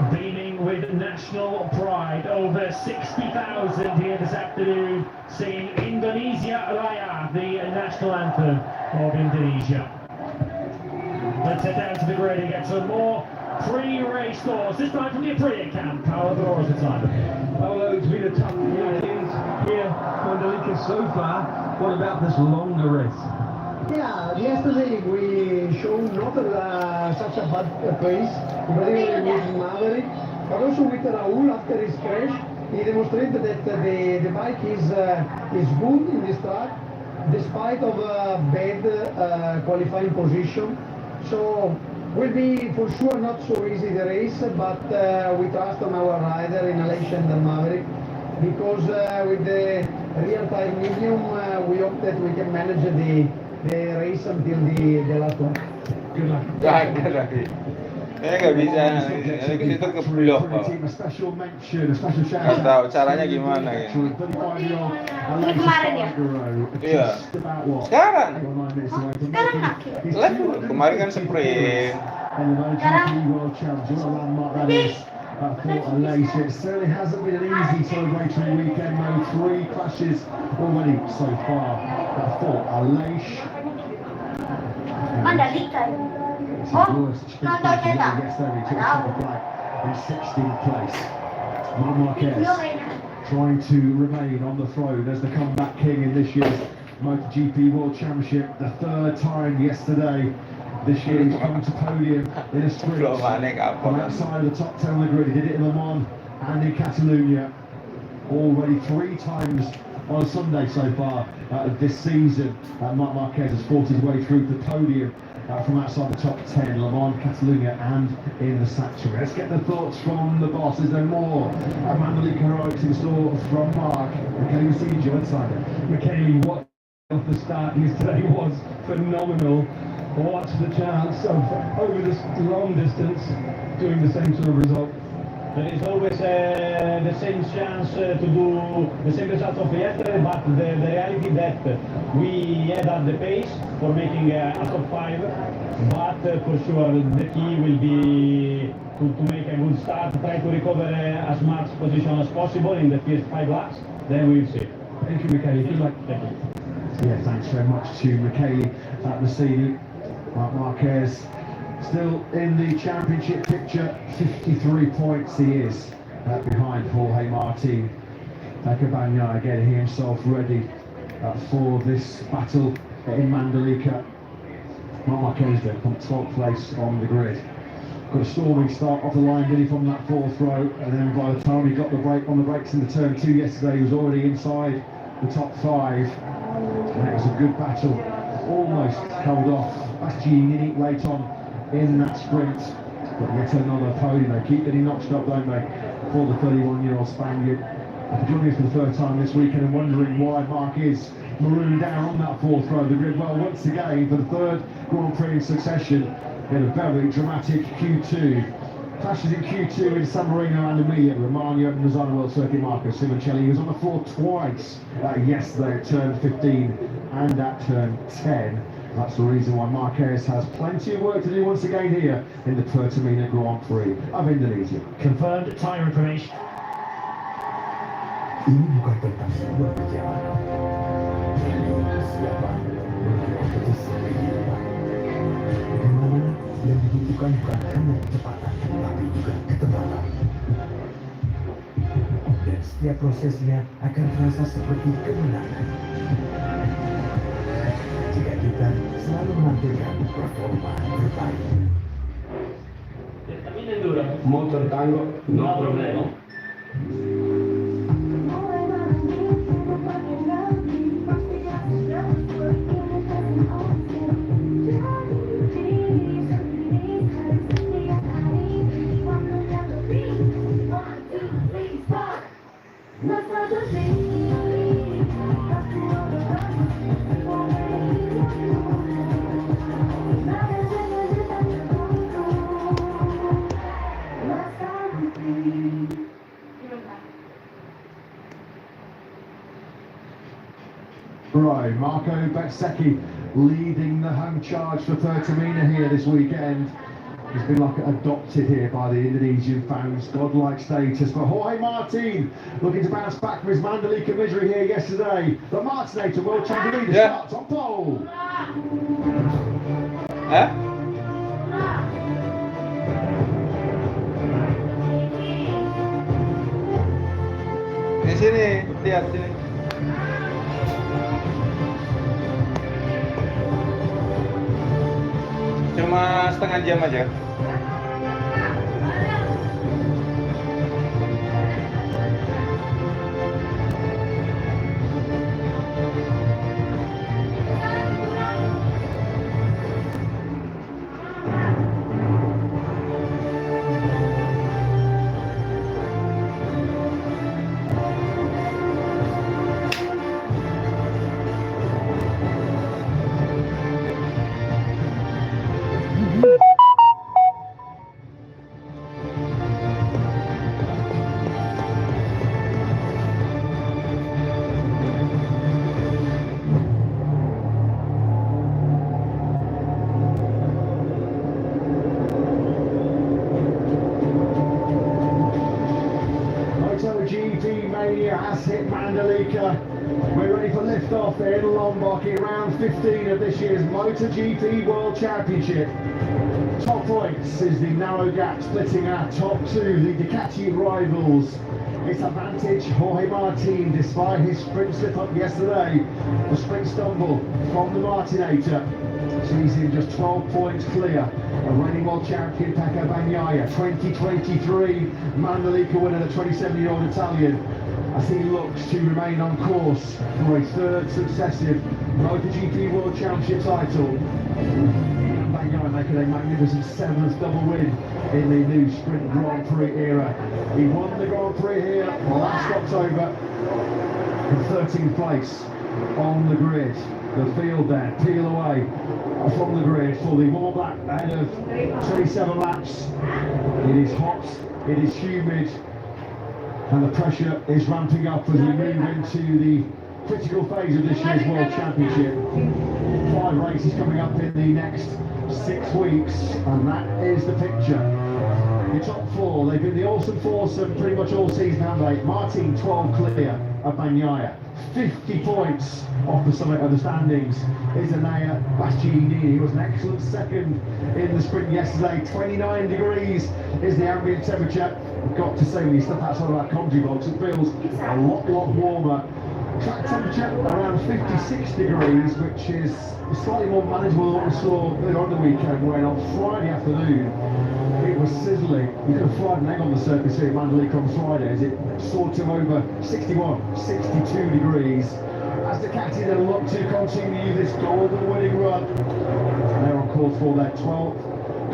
Beaming with national pride, over 60,000 here this afternoon singing Indonesia Raya, the national anthem of Indonesia. Let's head down to the grid and get some more pre-race thoughts, this time from the Aprilia camp. How are the roars of time? Although it's been a tough weekend here Mandalika so far, what about this longer race? Yeah, yesterday we showed not such a bad pace, particularly with Maverick, but also with Raul after his crash. He demonstrated that the bike is good in this track, despite of a bad qualifying position. So will be for sure not so easy the race, but we trust on our rider in Aleix and Maverick, because with the real-time medium we hope that we can manage the race until the last one. Good luck. Jangan lagi. Saya nggak bisa, nanti itu keblok. Nggak tahu caranya gimana ya. Ini kemarin ya? Iya. Sekarang. Sekarang nggak? Level. Kemarin kan sprint. Sekarang. For Aleix, it certainly hasn't been an easy celebratory weekend. No 3 clashes already so far. For Aleix, Mandalika. Oh, nontonnya tak? Tahu. in 16th place. Marc Marquez trying to remain on the throne as the comeback king in this year's MotoGP World Championship. The 3rd time yesterday. This year he's come to podium in a sprint from outside of the top 10 on the grid. He did it in Le Mans and in Catalonia. Already 3 times on a Sunday so far this season. Marc Marquez has fought his way through the podium from outside the top 10, Le Mans, Catalonia and in the sanctuary. Let's get the thoughts from the boss. Is there more Mandalika heroics in store from Mark? Michele, we see you outside. Michele, what off the start yesterday was phenomenal. What's the chance of over this long distance doing the same sort of result? There is always the same chance to do the same result of yesterday, but the reality that we had at the pace for making a top 5, but for sure the key will be to make a good start, try to recover as much position as possible in the first 5 laps, then we will see. Thank you, Michele. Good luck. Thank you. Yeah, thanks very much to Michele at the scene. Marc Marquez still in the championship picture, 53 points he is behind Jorge Martin. Cabana getting himself ready for this battle in Mandalika. Marc Marquez then from 12th place on the grid. Got a storming start off the line, did he, from that 4th row, and then by the time he got the brake on the brakes in the turn 2 yesterday, he was already inside the top 5, and it was a good battle. Almost held off Bastianini late on in that sprint, but yet another podium. They keep getting notched up, don't they, for the 31-year-old Spaniard. Joining us for the 3rd time this weekend and wondering why Mark is marooned down on that 4th row of the grid. Well, once again, for the 3rd Grand Prix in succession, in a very dramatic Q2. Clashes in Q2 in San Marino and Emilia, Romagna and Lozano World Circuit Marco Simoncelli. He was on the floor twice yesterday at turn 15 and at turn 10. That's the reason why Marquez has plenty of work to do once again here in the Pertamina Grand Prix of Indonesia. Confirmed tyre information. Ini bukan tentang sebuah perjalanan. Siapa berkompetisi kehidupan. Bagaimana yang dibutuhkan bukan hanya kecepatan, tapi juga ketebalan. Dan setiap prosesnya akan terasa seperti kemenangan. performa terbaik. Motor tango, no problema. Right, Marco Bezzecchi leading the home charge for Pertamina here this weekend. He's been like adopted here by the Indonesian fans, godlike status. But Jorge Martin looking to bounce back from his Mandalika misery here yesterday. The Martinator world champion leader starts on pole. Hah? Di sini, lihat sini. Cuma setengah jam aja. MOTOGP mania has hit Mandalika. We're ready for liftoff in Lombok in round 15 of this year's MotoGP World Championship. Top points is the narrow gap splitting our top two, the Ducati rivals. Its advantage, Jorge Martin, despite his sprint slip-up yesterday, the sprint stumble from the Martinator, sees him just 12 points clear of reigning world champion Pecco Bagnaia, 2023 Mandalika winner, the 27-year-old Italian, as he looks to remain on course for a third successive MotoGP World Championship title. Bagnaia making a magnificent 7th double win in the new Sprint Grand Prix era. He won the Grand Prix here last October in 13th place on the grid. The field there, peel away from the grid for the warm lap ahead of 27 laps. It is hot, it is humid, and the pressure is ramping up as we move into the critical phase of this year's World Championship. 5 races coming up in the next 6 weeks, and that is the picture. The top 4, they've been the awesome foursome pretty much all season, haven't they? Martin 12 clear of Bagnaia, 50 points off the summit of the standings is Enea Bastianini. He was an excellent second in the sprint yesterday. 29 degrees is the ambient temperature. I've got to say, when you step outside of that commentary box, it feels a lot warmer. Track temperature around 56 degrees, which is slightly more manageable than what we saw earlier on the weekend, when on Friday afternoon it was sizzling. You could have fried an egg on the surface here at Mandalika on Friday as it soared to over 61, 62 degrees. As Ducati then look to continue this golden winning run, they're on course for their 12th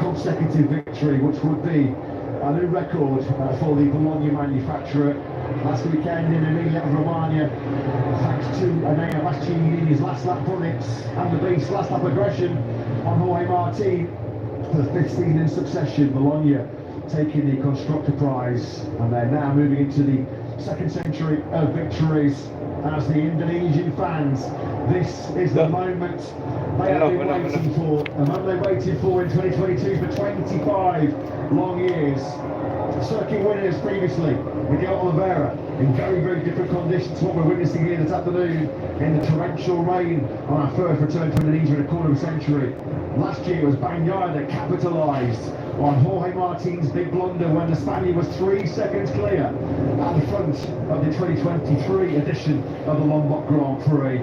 consecutive victory, which would be a new record for the Bologna manufacturer. Last weekend in Emilia-Romagna, thanks to Enea Bastianini's last lap bullets and the Beast's last lap aggression on Jorge Martin, for the 5th season in succession, Bologna taking the Constructor Prize, and they're now moving into the 2nd century of victories as the Indonesian fans. This is the moment they have been waiting for, the moment they waited for in 2022 for 25 long years. Circuit winners previously, Miguel Oliveira, in very different conditions to what we're witnessing here this afternoon in the torrential rain on our first return to Indonesia in a quarter of a century. Last year it was Bagnaia that capitalised on Jorge Martin's big blunder when the Spaniard was 3 seconds clear at the front of the 2023 edition of the Lombok Grand Prix.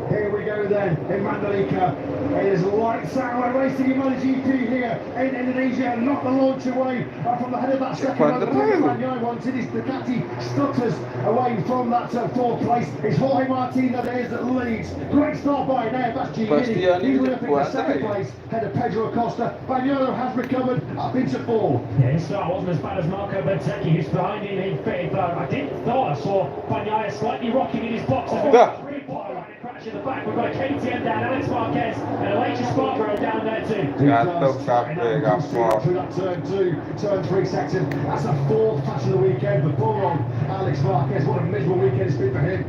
Here we go then, in Mandalika. It is lights out. We're racing in MOTOGP here in Indonesia. Not the launch away from the head of that second row. The Banyai wanted his Ducati stutters away from that fourth place. It's Jorge Martin that is that leads. Great start by now. Bastianini. He will up in the second place. Head of Pedro Acosta. Bagnolo has recovered up into fourth. Yeah, his start wasn't as bad as Marco Bentecchi, who's behind him in fifth. I didn't thought I saw Bagnaia slightly rocking in his box. Really quite a crash in the back. We've got a KTM down, Alex Marquez, and Elijah Spargo down there too. Through that turn 2, turn 3 section. That's a fourth crash of the weekend for Bullron. Alex Marquez, what a miserable weekend it's been for him.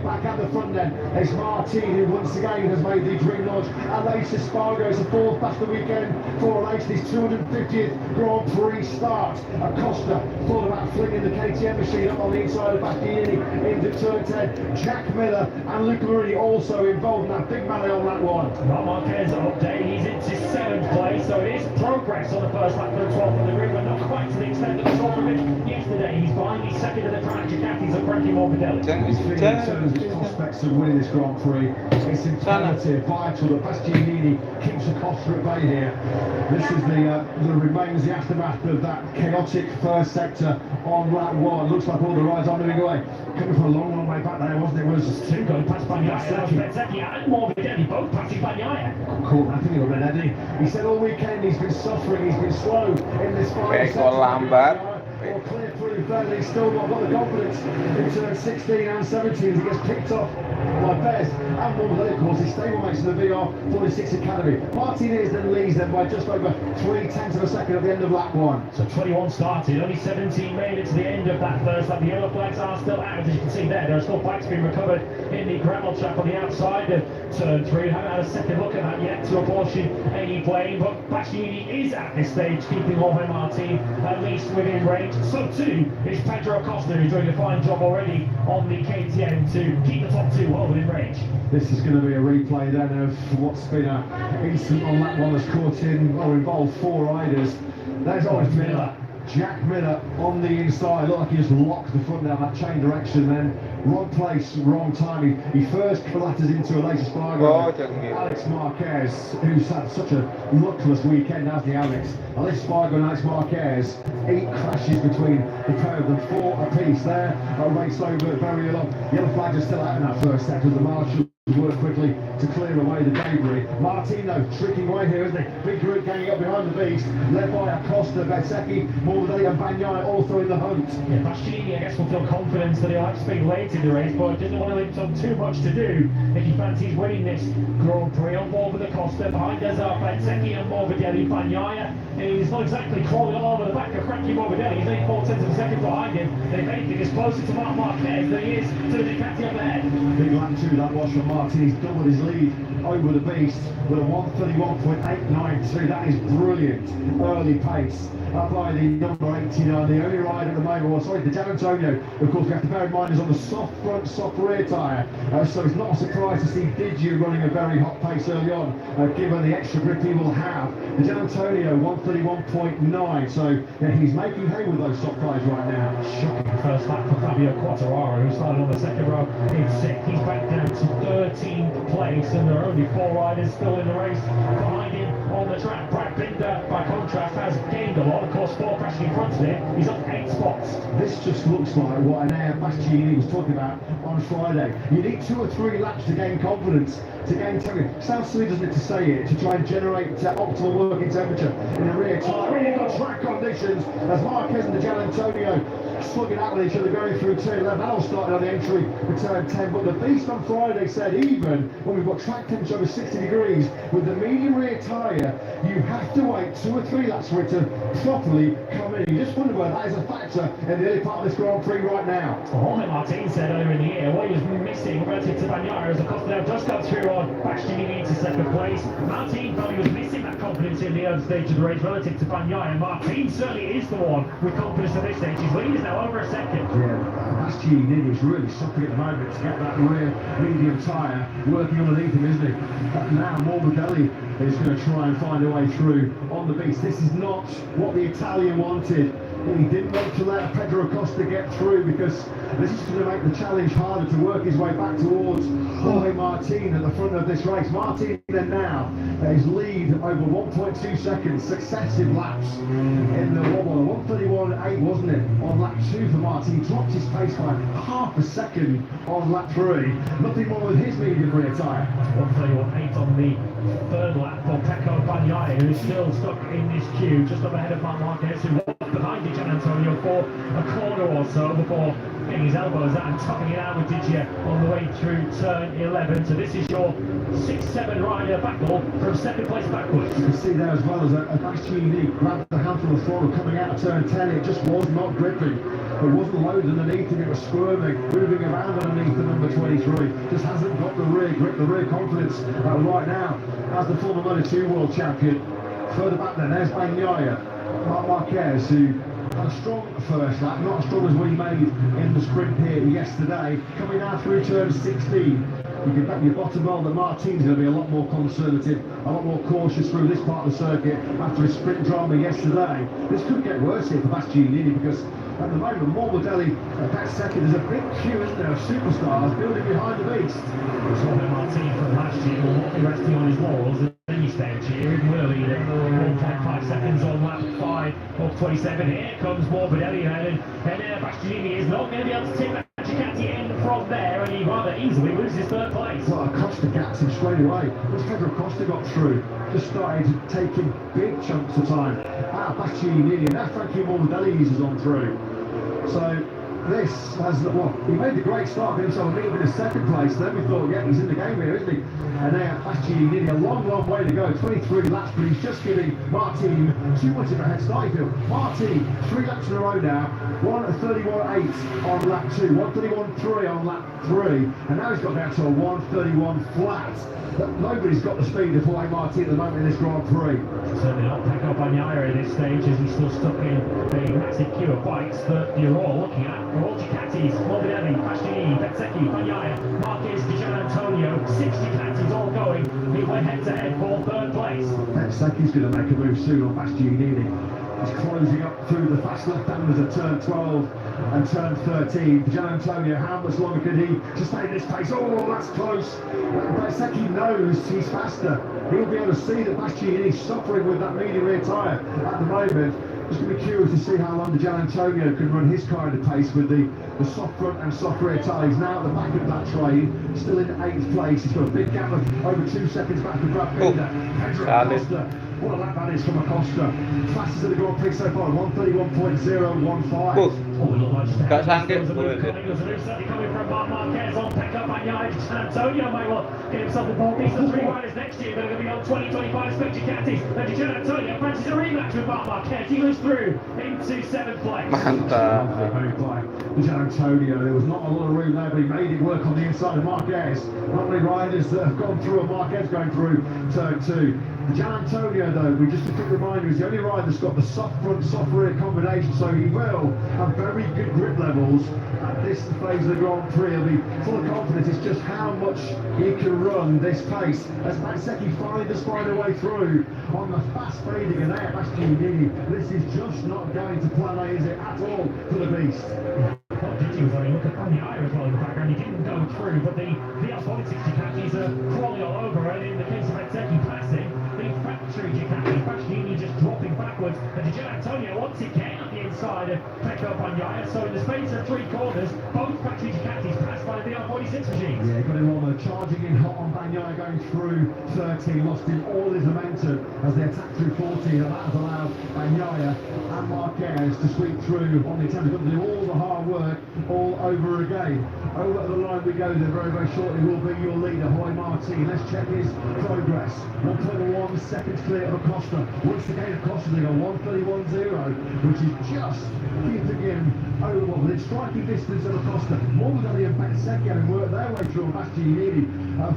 Back at the front then, it's Martin who once again has made the dream launch. Elijah Spargo is the fourth crash of the weekend for Elijah's 250th Grand Prix start. Acosta thought about flinging the KTM machine up on the inside of Bastianini into turn 10. Jack Miller and Luca Marini also involved in that big melee on that one. Marc Marquez update, he's into 7th place, so it is progress on the first lap for the 12th of the grid, but not quite to the extent that we saw from him yesterday. He's behind the second of the track, Ducatis and Frankie Morbidelli. In terms of his prospects of winning this Grand Prix, it's imperative, vital that Bastianini keeps Acosta at bay here. This is the remains, the aftermath of that chaotic first sector on lap 1. Looks like all the rides are moving away. Coming from a long, long way back there, wasn't it? It was two going past Bagnaia, Bentecchi and Morbidelli, both passing Bagnaia. Caught nothing of it, Eddie. He said all weekend he's been suffering, he's been slow in this final sector. Or clear through third, he's still not got the confidence in turn 16 and 17 as he gets picked off by Bez and Morbidelli, of course, his stablemates in the VR46 Academy. Martinez then leads them by just over 0.3 of a second at the end of lap 1. So 21 started, only 17 made it to the end of that first lap. The yellow flags are still out, as you can see there. There are still bikes being recovered in the gravel trap on the outside of turn 3. Haven't had a second look at that yet to apportion any blame, but Bastianini is at this stage keeping Jorge Martin at least within range. So too is Pedro Acosta, who's doing a fine job already on the KTM to keep the top two well within range. This is going to be a replay then of what's been an incident on that one that's caught in or involved 4 riders. There's always Miller. Jack Miller on the inside, looked like he just locked the front down that chain direction, then wrong place, wrong time. He first collapses into Elijah Spargo. Alex Marquez, who's had such a luckless weekend, hasn't he, Alex? Alex Spargo and Alex Marquez, 8 crashes between the pair of them, 4 apiece there. A race over very long. Yellow flags are still out in that first sector. The marshal work quickly to clear away the debris. Martino tricking away here, isn't he? Big group ganging up behind the beast, led by Acosta, Bentecchi, Morbidelli and Bagnaia also in the hunt. Yeah, Bastianini, I guess, will feel confidence that he'll have to speed late in the race, but didn't want to leave him too much to do if he fancies winning this Grand Prix. On board with Acosta, behind us are Bentecchi and Morbidelli. Bagnaia is not exactly crawling all over the back of Frankie Morbidelli. He's only 4/10 of a second behind him. And if anything, is closer to Marc Marquez than he is to the Ducati up ahead. Big lap 2 that was from Martin. He's doubled his lead over the beast with a 1:31.892. That is brilliant early pace up by the number 89, the only rider at the moment. Well, sorry, the Gian Antonio. Of course, we have to bear in mind is on the soft front, soft rear tyre, so it's not a surprise to see Didier running a very hot pace early on, given the extra grip he will have. The Gian Antonio 1:31.9, so yeah, he's making hay with those soft tyres right now. Shocking first lap for Fabio Quartararo, who started on the second row in 6th. He's back down to 13th place, and there are only 4 riders still in the race behind him on the track. Brad Binder, by contrast, has gained a lot. Of course, 4 crashing in front of him. He's up 8 spots. This just looks like what an air Bastianini was talking about on Friday. You need 2 or 3 laps to gain confidence, to gain temperature. Sounds silly, doesn't it, to say it, to try and generate optimal working temperature in the rear tyre. Really good track conditions as Marquez and the Gian Antonio slugging out with each other going through turn 11. That all started on the entry for turn 10, but the beast on Friday said even when we've got track temperature over 60 degrees with the medium rear tyre, you have to wait 2 or 3 laps for it to properly come in. You just wonder whether that is a factor in the early part of this Grand Prix right now. Jorge Martin said earlier in the year what he was missing relative to Bagnaia as Acosta now just got through on Bastianini into 2nd place. Martin felt he was missing that confidence in the early stage of the race relative to Bagnaia. Martin certainly is the one with confidence at this stage. His lead is now over a second. Yeah, Bastianini is really suffering at the moment to get that rear medium tyre working underneath him, isn't he? Now Morbidelli is going to try and find a way through on the beast. This is not what the Italian wanted He didn't want to let Pedro Acosta get through because this is going to make the challenge harder to work his way back towards Jorge Martin at the front of this race. Martin then now his lead over 1.2 seconds, successive laps in the wobble. 1:31.8 wasn't it on lap 2 for Martin. He dropped his pace by half a second on lap 3. Nothing more with his medium rear tyre. 1:31.8 on the third lap for Pecco Bagnaia, who is still stuck in this queue just up ahead of Marc Marquez, who was behind Di Gianantonio for a corner or so before getting his elbows out and topping it out with Digia on the way through turn 11. So this is your 6-7 rider battle from second place backwards. You can see there as well as a Bastianini grabbed the handful of throttle coming out of turn 10. It just was not gripping. It wasn't loaded underneath him, it was squirming, moving around underneath the number 23. Just hasn't got the rear grip, the rear confidence right now as the former Moto2 world champion. Further back then, there's Bagnaia, Marc Marquez, who had a strong first lap, not as strong as what he made in the sprint here yesterday. Coming now through turn 16. You can bet your bottom dollar that Martin's going to be a lot more conservative, a lot more cautious through this part of the circuit after his sprint drama yesterday. This could get worse here for Bastianini because at the moment, Morbidelli back second. There's a big queue, isn't there, of superstars building behind the beast. Jorge Martin from last year will not be resting on his laurels at any stage here. Even early, 1.5 seconds on lap 5 of 27. Here comes Morbidelli and Bastianini is not going to be able to take that Ducati in from there, and he rather easily loses third place. Well, Acosta gaps him straight away. Once Pedro Acosta got through, just started taking big chunks of time out of Bastianini, and now Frankie Morbidelli eases on through. So this has, well, he made the great start for himself, maybe in second place. Then we thought, yeah, he's in the game here, isn't he? And now Bastianini, a long, long way to go, 23 laps, but he's just giving Martin too much of a head start. I feel Martin, 3 laps in a row now, 1:31.8 on lap 2, 1:31.3 on lap 3, and now he's got down to a 1:31 flat. But nobody's got the speed of Jorge Martin at the moment in this Grand Prix. Certainly not Pecco Bagnaia at this stage, as he's still stuck in the massive queue of bikes that you're all looking at. For all Ducatis, Morbidelli, Bastianini, Bezzecchi, Bagnaia, Marquez, Di Gianantonio, 6 Ducatis all going midway head-to-head for third place. Bezzecchi's going to make a move soon on Bastianini. He's closing up through the fast left-handers of turn 12 and turn 13. Gianantonio, how much longer could he sustain this pace? Oh, that's close. Bezzecchi knows he's faster. He'll be able to see that Bastianini's suffering with that medium rear tyre at the moment. Just going to be curious to see how long Gianantonio can run his kind of pace with the soft front and soft rear tyre. He's now at the back of that train, still in 8th place. He's got a big gap of over 2 seconds back to Brad Binder. Pedro Acosta. What a lap that is from Acosta. Fastest of the Grand Prix so far, 1:31.015. Gak sangkit. Certainly coming from Marc Marquez on Pecco Bagnaia. Antonio may well get himself involved. These are 3 riders next year that are going to be on 2025 Spec Ducatis. And Di Gianantonio fancies a rematch with Marc Marquez. He goes through into 7th place. Mantap. Di Gianantonio, there was not a lot of room there, but he made it work on the inside of Marquez. Not many riders that have gone through, and Marquez going through turn 2. Gianantonio, though, we just a quick reminder, is the only rider that's got the soft front, soft rear combination, so he will have very good grip levels at this phase of the Grand Prix. He'll be full of confidence. It's just how much he can run this pace as Bezzecchi finally does find a way through on the fast fading, and there, Bastianini. This is just not going to plan A, is it, at all, for the beast. Well, did you look at Bagnaia as well in the background? He didn't go through, but the R46 Ducatis are crawling all over, and in the case of Bezzecchi passing, the factory Ducati, Bastianini just dropping backwards, and Di Gianantonio once again at the inside of Pecco Bagnaia. So in the space of 3 corners, both factory Ducatis passed by the R46 machines. Yeah, got him on the charging in hot on Bagnaia going through 13, lost him all his momentum as they attacked through 14, and that has allowed Bagnaia and Marquez to sweep through on the attempt. They've got to do all the hard work all over again. Over the line we go then very, very shortly will be your leader, Jorge Martin. Let's check his progress. 1.1 seconds clear of Acosta. Once again, Acosta, they go 1:31.0, which is just keeping him over within striking distance of Acosta. Morbidelli and Bezzecchi having worked their way through, and Bastianini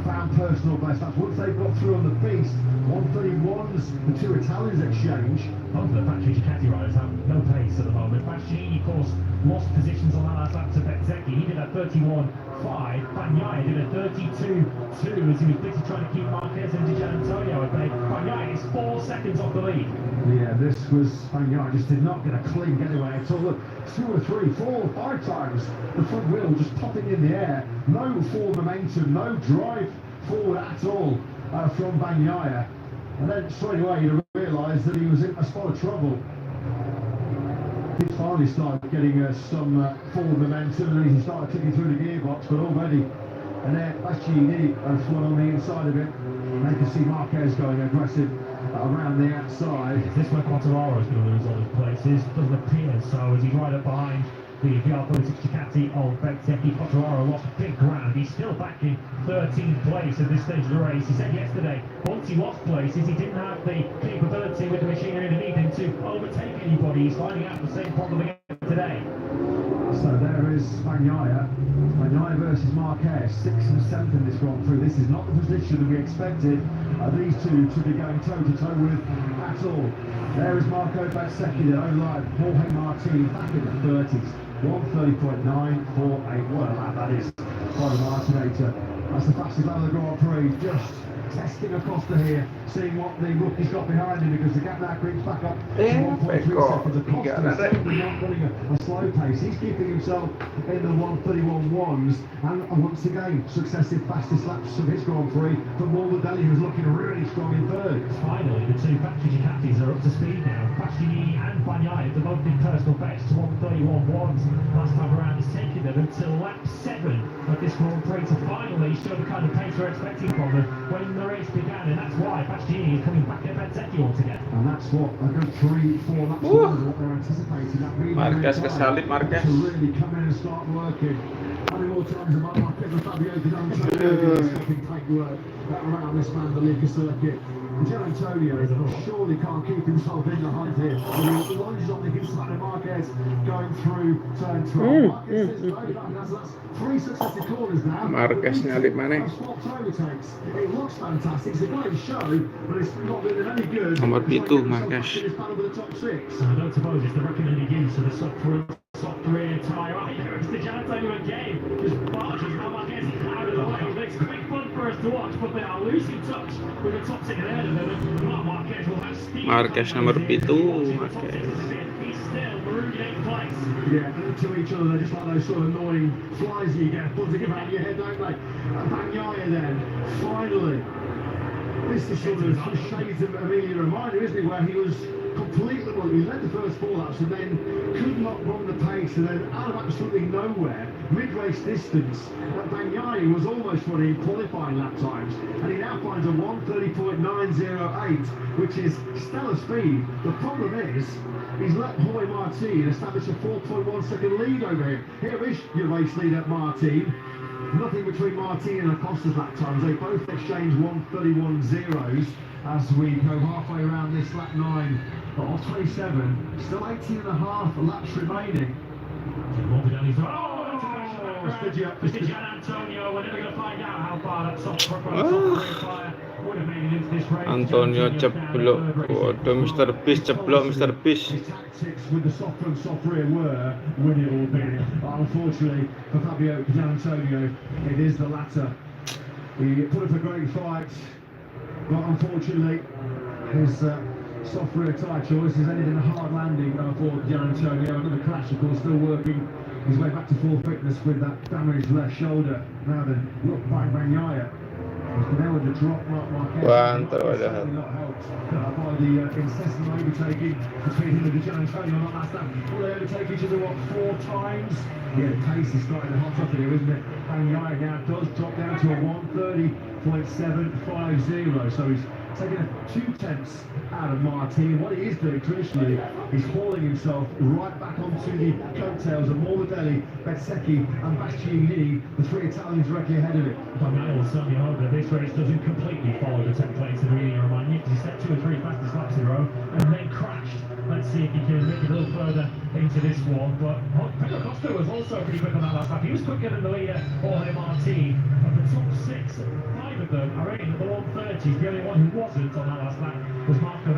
found personal best. That's once they've got through on the beast. 1:31's the 2 Italians exchange. Both of the factory Ducati riders have no pace at the moment. Bastianini, of course, lost positions on that last lap to Bezzecchi. He did a 31.5 Bagnaia did a 32-2 as he was busy trying to keep Marquez and Di Giannantonio at bay. Bagnaia is 4 seconds off the lead. Yeah, this was Bagnaia just did not get a clean getaway at all. Look, 2 or 3, 4 or 5 times the front wheel just popping in the air. No forward momentum, no drive forward at all from Bagnaia. And then straight away you realise that he was in a spot of trouble. He finally started getting some forward momentum and he started kicking through the gearbox, but already and there Bastianini has one on the inside of it. And they can see Marquez going aggressive around the outside. Is this where Quartararo is going to lose all his places? Doesn't appear so, as he's right up behind the VR36 Ducati of Bezzecchi. Quartararo lost big ground. He's still back in 13th place at this stage of the race. He said yesterday, once he lost places, he didn't have the capability with the machinery underneath him to overtake anybody. He's finding out the same problem again today. So there is Bagnaia versus Marquez, 6th and 7th in this Grand Prix. This is not the position that we expected these two to be going toe-to-toe with at all. There is Marco Bezzecchi, their own line, Jorge Martin back in the 30s, 1:30.948. What a lap that is by the Martinator. That's the fastest lap of the Grand Prix, just testing across to here, seeing what the rookie's got behind him, because the gap now creeps back up to 1.3 seconds. Acosta is certainly not running a slow pace. He's keeping himself in the 1:31.1s, and once again, successive fastest laps of his Grand Prix for Morbidelli, who's looking really strong in third. Finally, the two factory Ducatis are up to speed now. Bastianini and Bagnaia have both been personal bests to 1:31.1s. Last time around, it's taken them until lap 7 of this Grand Prix to finally show the kind of pace we're expecting from them when the race began, and that's why Bastianini is coming back at Bezzecchi altogether. And that's what a good 3-4 laps is what they're anticipating. That really Marquez kesalip, Marquez. to really come in and start working. How many more times have Marquez and Fabio Giannantonio take work around this Mandalika circuit? Giannantonio surely can't keep himself in the hunt here. He lunges on the inside of Marquez going through turn 12. Marquez says no, that's 3 successive corners now. Marquez nyalip mana? It looks fantastic. It's a great show, but it's not been any good. Nomor 7 Marquez. I don't suppose it's the recommended use of the soft rear tyre. Right, there is the Giannantonio again. Just barges Marquez out of the way. It's great fun for us to watch, but they are losing touch with the top 6 ahead of them. And Marquez will have speed. Marquez nomor 7, Marquez. He's still marooned in 8th place. Yeah, to each other, they're just like those sort of annoying flies that you get buzzing about your head, don't they? Bagnaia then, finally. This is sort of shades of Emilia Romagna, isn't it? Where he was completely, well, he led the first 4 laps and then could not run the pace, and then out of absolutely nowhere, mid-race distance, Bagnaia was almost running qualifying lap times, and he now finds a 1:30.908, which is stellar speed. The problem is, he's let Jorge Martin establish a 4.1 second lead over him. Here is your race leader, Martin. Nothing between Martin and Acosta's lap times. They both exchange 1:31.0s as we go halfway around this lap 9 of 27. Still 18 and a half laps remaining. Mr. Giannantonio, we're never going to find out how far that soft tyre would have made it into this race. Antonio ceplok. Waduh, Mr. Beast ceplok, Mr. Beast. His tactics with the soft front, soft rear were win it all big. Unfortunately for Fabio Giannantonio, it is the latter. He put up a great fight, but unfortunately his soft rear tyre choice has ended in a hard landing for Giannantonio. Another crash, of course, still working his way back to full fitness with that damaged left shoulder. Now then, look by Bagnaia. He's been able to drop Marquez. Mantap, Certainly not helped by the incessant overtaking between him and Giannantonio on last lap. Will they overtake each other, what, 4 times? Yeah, the pace is starting to hot up here, isn't it? Bagnaia now does drop down to a 1:30.750, so he's taking a 2/10 out of Martin. What he is doing traditionally, he's hauling himself right back onto the coattails of Morbidelli, Bezzecchi and Bastianini, the 3 Italians directly ahead of it. Bagnaia will certainly hope that this race doesn't completely follow the templates of Emilia Romagna, because he set 2 or 3 fastest laps in a row and then crashed. Let's see if he can make it a little further into this one. But Pedro Costa was also pretty quick on that last lap. He was quicker than the leader, Jorge Martin. Of the top 6, 5 of them are in the 1:30s. The only one who wasn't on that last lap was Marco